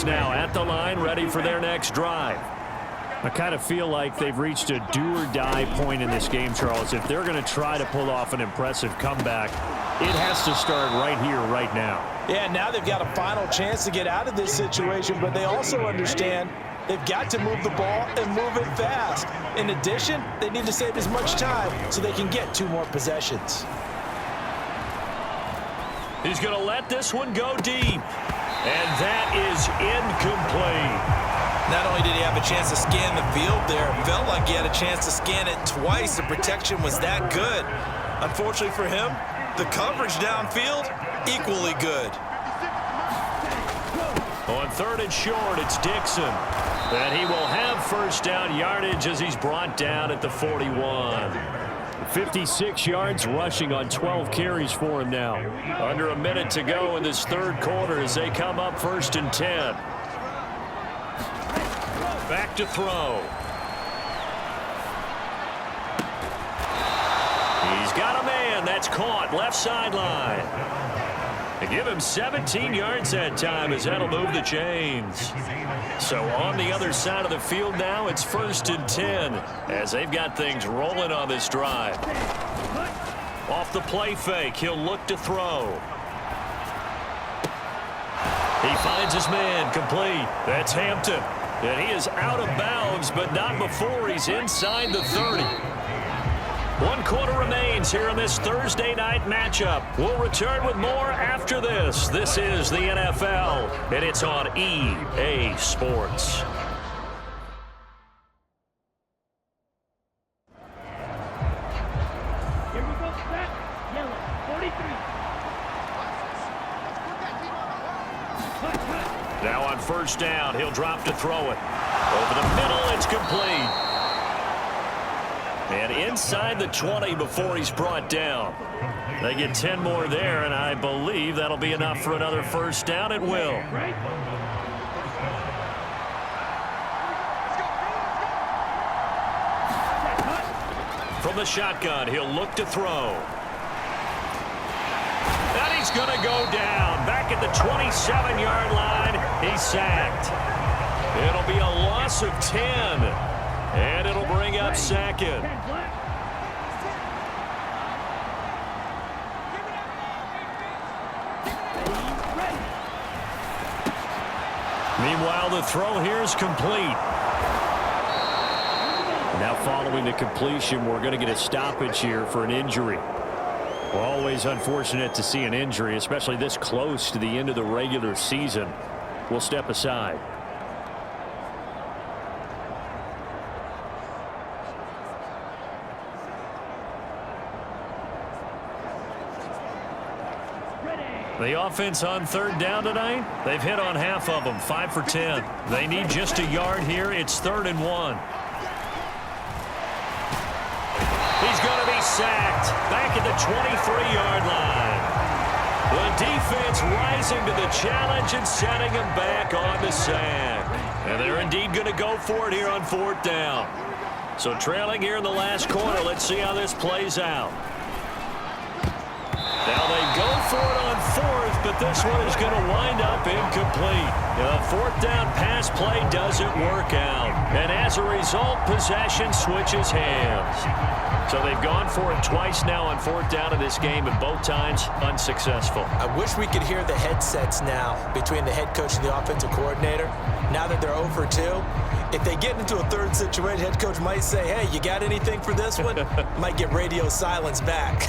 now at the line, ready for their next drive. I kind of feel like they've reached a do-or-die point in this game, Charles. If they're going to try to pull off an impressive comeback, it has to start right here, right now. Yeah, now they've got a final chance to get out of this situation, but they also understand they've got to move the ball and move it fast. In addition, they need to save as much time so they can get 2 more possessions. He's going to let this one go deep, and that is incomplete. Not only did he have a chance to scan the field there, it felt like he had a chance to scan it twice. The protection was that good. Unfortunately for him, the coverage downfield, equally good. On 3rd and short, it's Dixon. And he will have first down yardage as he's brought down at the 41. 56 yards rushing on 12 carries for him now. Under a minute to go in this 3rd quarter as they come up 1st and 10. Back to throw. He's got a man. That's caught. Left sideline. They give him 17 yards that time as that'll move the chains. So on the other side of the field now, it's 1st and 10 as they've got things rolling on this drive. Off the play fake, he'll look to throw. He finds his man, complete. That's Hampton. And he is out of bounds, but not before he's inside the 30. 1 quarter remains here in this Thursday night matchup. We'll return with more after this. This is the NFL, and it's on EA Sports. Here we go, set, yellow, 43. Now on 1st down, he'll drop to throw it. Over the middle, it's complete. And inside the 20 before he's brought down. They get 10 more there, and I believe that'll be enough for another 1st down. It will. From the shotgun, he'll look to throw. And he's going to go down. Back at the 27-yard line, he's sacked. It'll be a loss of 10. And it'll bring up 2nd. Meanwhile, the throw here is complete. Now following the completion, we're going to get a stoppage here for an injury. We're always unfortunate to see an injury, especially this close to the end of the regular season. We'll step aside. The offense on 3rd down tonight, they've hit on half of them, 5 for 10. They need just a yard here. It's 3rd and 1. He's going to be sacked back at the 23-yard line. The defense rising to the challenge and setting him back on the sack. And they're indeed going to go for it here on 4th down. So trailing here in the last quarter, let's see how this plays out. Now they go for it on 4th, but this one is going to wind up incomplete. The 4th down pass play doesn't work out. And as a result, possession switches hands. So they've gone for it twice now on 4th down in this game, and both times unsuccessful. I wish we could hear the headsets now between the head coach and the offensive coordinator. Now that they're 0 for 2, if they get into a 3rd situation, head coach might say, hey, you got anything for this one? Might get radio silence back.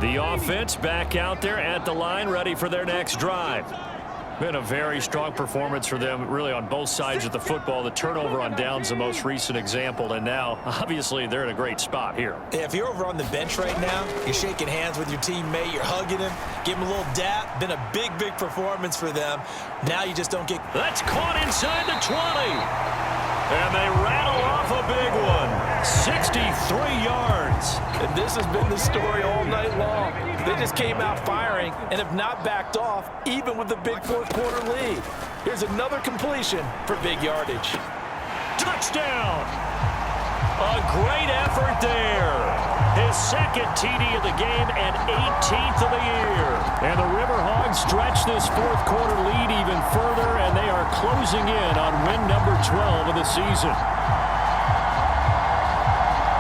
The offense back out there at the line, ready for their next drive. Been a very strong performance for them, really, on both sides of the football. The turnover on downs, the most recent example, and now, obviously, they're in a great spot here. Yeah, if you're over on the bench right now, you're shaking hands with your teammate, you're hugging him, give him a little dap. Been a big, big performance for them. Now you just don't get... That's caught inside the 20. And they rattle off a big one. 63 yards. And this has been the story all night long. They just came out firing and have not backed off, even with the big fourth-quarter lead. Here's another completion for big yardage. Touchdown! A great effort there. His second TD of the game and 18th of the year. And the River Hogs stretch this fourth-quarter lead even further, and they are closing in on win number 12 of the season.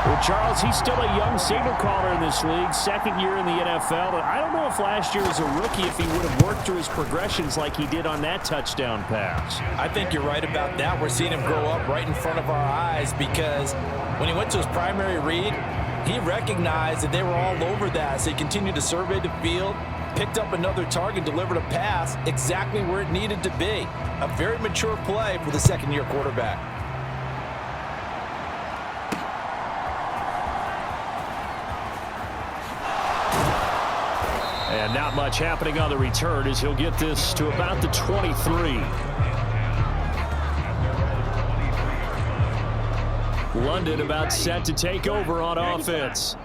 Well, Charles, he's still a young signal caller in this league, second year in the NFL. And I don't know if last year as a rookie, if he would have worked through his progressions like he did on that touchdown pass. I think you're right about that. We're seeing him grow up right in front of our eyes because when he went to his primary read, he recognized that they were all over that. So he continued to survey the field, picked up another target, delivered a pass exactly where it needed to be. A very mature play for the second-year quarterback. And not much happening on the return as he'll get this to about the 23. London about set to take over on offense.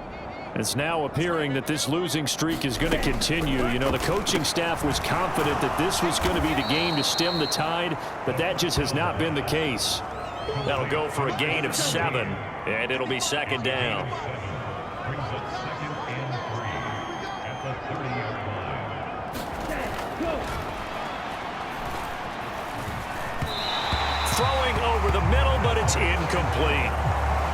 It's now appearing that this losing streak is going to continue. You know, the coaching staff was confident that this was going to be the game to stem the tide, but that just has not been the case. That'll go for a gain of 7, and it'll be second down. Throwing over the middle, but it's incomplete.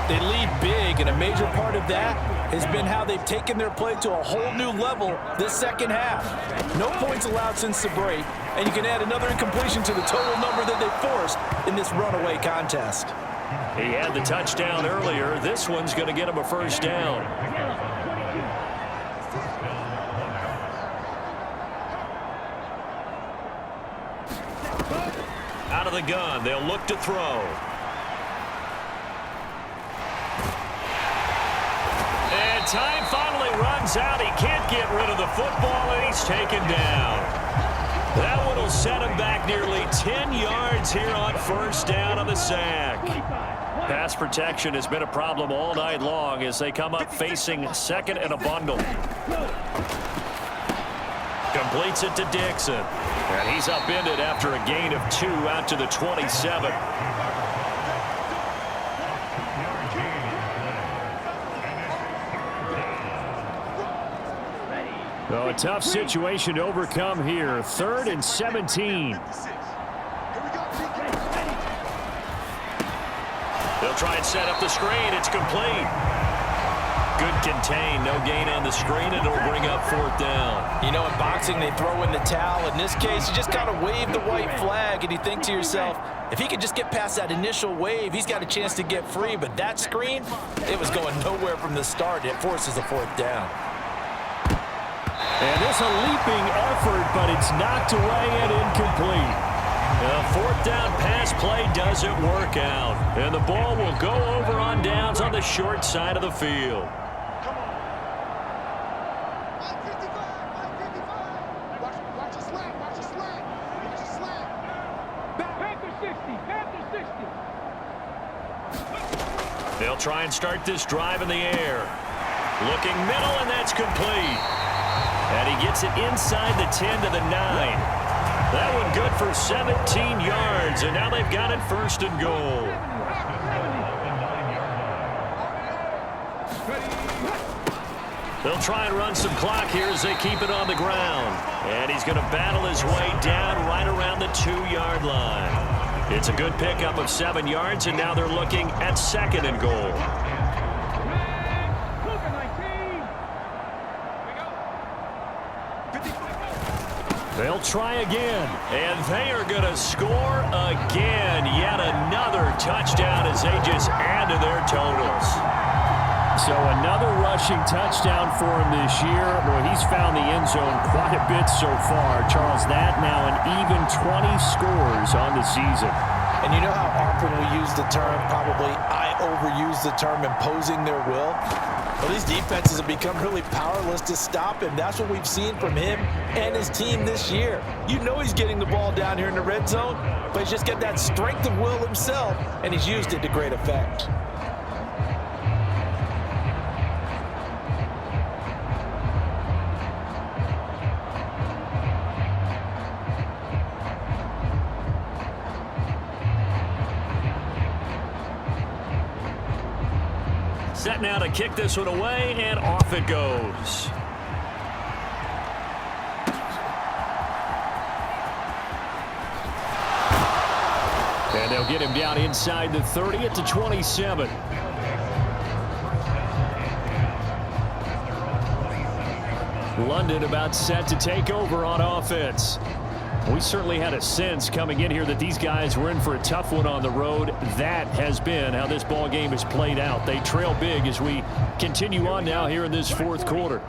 They lead big, and a major part of that has been how they've taken their play to a whole new level this second half. No points allowed since the break, and you can add another incompletion to the total number that they forced in this runaway contest. He had the touchdown earlier. This one's going to get him a first down. Out of the gun, they'll look to throw. And time finally runs out. He can't get rid of the football, and he's taken down. That one will set him back nearly 10 yards here on first down on the sack. Pass protection has been a problem all night long as they come up facing second and a bundle. Completes it to Dixon. And he's upended after a gain of 2 out to the 27. So a tough situation to overcome here. 3rd and 17. They'll try and set up the screen. It's complete. Good contain. No gain on the screen, and it'll bring up 4th down. You know, in boxing, they throw in the towel. In this case, you just kind of wave the white flag, and you think to yourself, if he could just get past that initial wave, he's got a chance to get free. But that screen, it was going nowhere from the start. It forces a 4th down. And this a leaping effort, but it's knocked away and incomplete. The 4th down pass play doesn't work out. And the ball will go over on downs on the short side of the field. They'll try and start this drive in the air. Looking middle, and that's complete. And he gets it inside the 10 to the 9. That one good for 17 yards, and now they've got it 1st and goal. They'll try and run some clock here as they keep it on the ground. And he's going to battle his way down right around the 2-yard line. It's a good pickup of 7 yards, and now they're looking at 2nd and goal. They'll try again, and they are going to score again. Yet another touchdown as they just add to their totals. So another rushing touchdown for him this year. Boy, he's found the end zone quite a bit so far. Charles, that now an even 20 scores on the season. And you know how often we use the term, probably I overuse the term, imposing their will? Well, these defenses have become really powerless to stop him. That's what we've seen from him and his team this year. You know he's getting the ball down here in the red zone, but he's just got that strength of will himself, and he's used it to great effect. Set now to kick this one away, and off it goes. And they'll get him down inside the 30 at the 27. London about set to take over on offense. We certainly had a sense coming in here that these guys were in for a tough one on the road. That has been how this ball game has played out. They trail big as we continue on now here in this fourth quarter.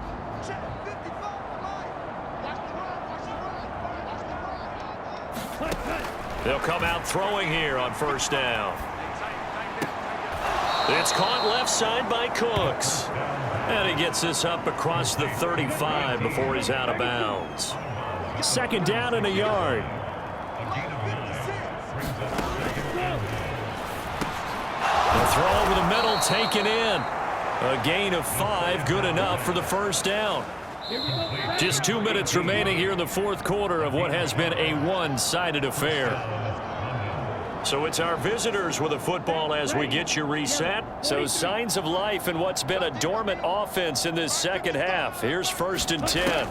They'll come out throwing here on first down. It's caught left side by Cooks. And he gets this up across the 35 before he's out of bounds. Second down and a yard. The throw over the middle taken in. A gain of 5, good enough for the first down. Just 2 minutes remaining here in the fourth quarter of what has been a one-sided affair. So it's our visitors with a football as we get you reset. So signs of life in what's been a dormant offense in this second half. Here's 1st and 10.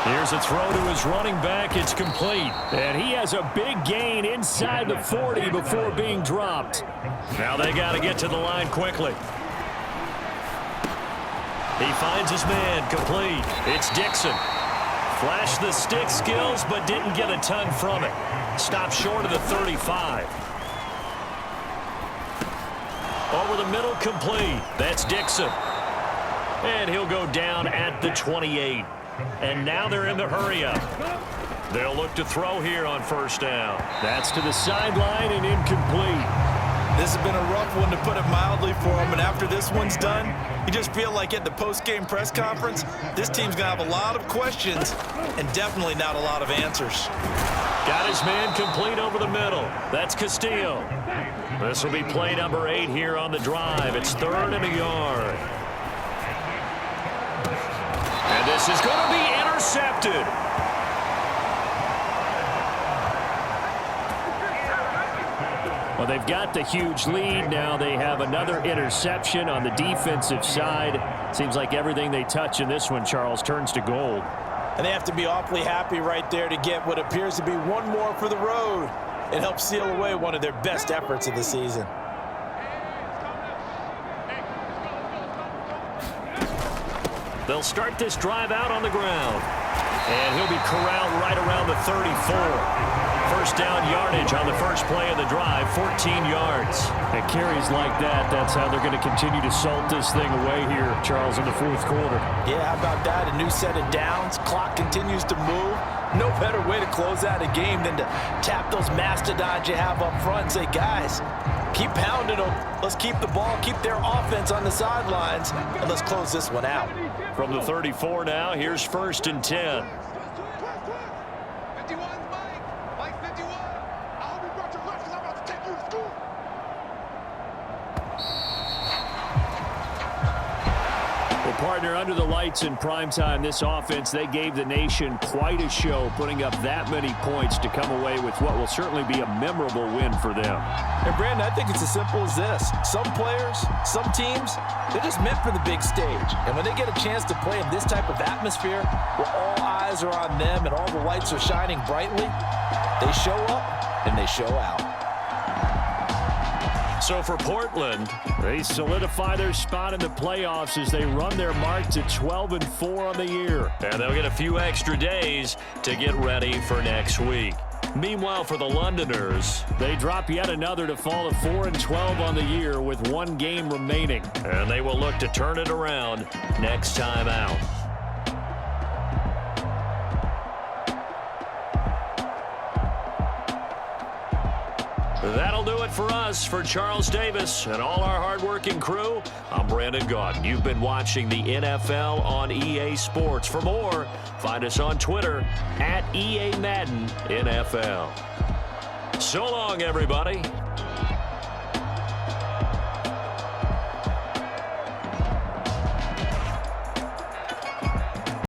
Here's a throw to his running back. It's complete. And he has a big gain inside the 40 before being dropped. Now they got to get to the line quickly. He finds his man complete. It's Dixon. Flashed the stick skills, but didn't get a ton from it. Stopped short of the 35. Over the middle, complete. That's Dixon. And he'll go down at the 28. And now they're in the hurry-up. They'll look to throw here on first down. That's to the sideline and incomplete. This has been a rough one, to put it mildly, for him. And after this one's done, you just feel like at the post-game press conference, this team's going to have a lot of questions and definitely not a lot of answers. Got his man complete over the middle. That's Castillo. This will be play number 8 here on the drive. It's 3rd and a yard. And this is going to be intercepted. Well, they've got the huge lead. Now they have another interception on the defensive side. Seems like everything they touch in this one, Charles, turns to gold. And they have to be awfully happy right there to get what appears to be one more for the road. It helps seal away one of their best efforts of the season. They'll start this drive out on the ground. And he'll be corralled right around the 34. First down yardage on the first play of the drive, 14 yards. And carries like that, that's how they're going to continue to salt this thing away here, Charles, in the fourth quarter. Yeah, how about that? A new set of downs. Clock continues to move. No better way to close out a game than to tap those mastodons you have up front and say, guys, keep pounding them. Let's keep the ball, keep their offense on the sidelines, and let's close this one out. From the 34 now, here's 1st and 10. Partner, under the lights in primetime, this offense, they gave the nation quite a show, putting up that many points to come away with what will certainly be a memorable win for them. And Brandon, I think it's as simple as this. Some players, some teams, they're just meant for the big stage. And when they get a chance to play in this type of atmosphere, where all eyes are on them and all the lights are shining brightly, they show up and they show out. So for Portland, they solidify their spot in the playoffs as they run their mark to 12-4 on the year. And they'll get a few extra days to get ready for next week. Meanwhile, for the Londoners, they drop yet another to fall to 4-12 on the year with 1 game remaining. And they will look to turn it around next time out. That'll do it for us. For Charles Davis and all our hardworking crew, I'm Brandon Gaudin. You've been watching the NFL on EA Sports. For more, find us on Twitter at EA Madden NFL. So long, everybody.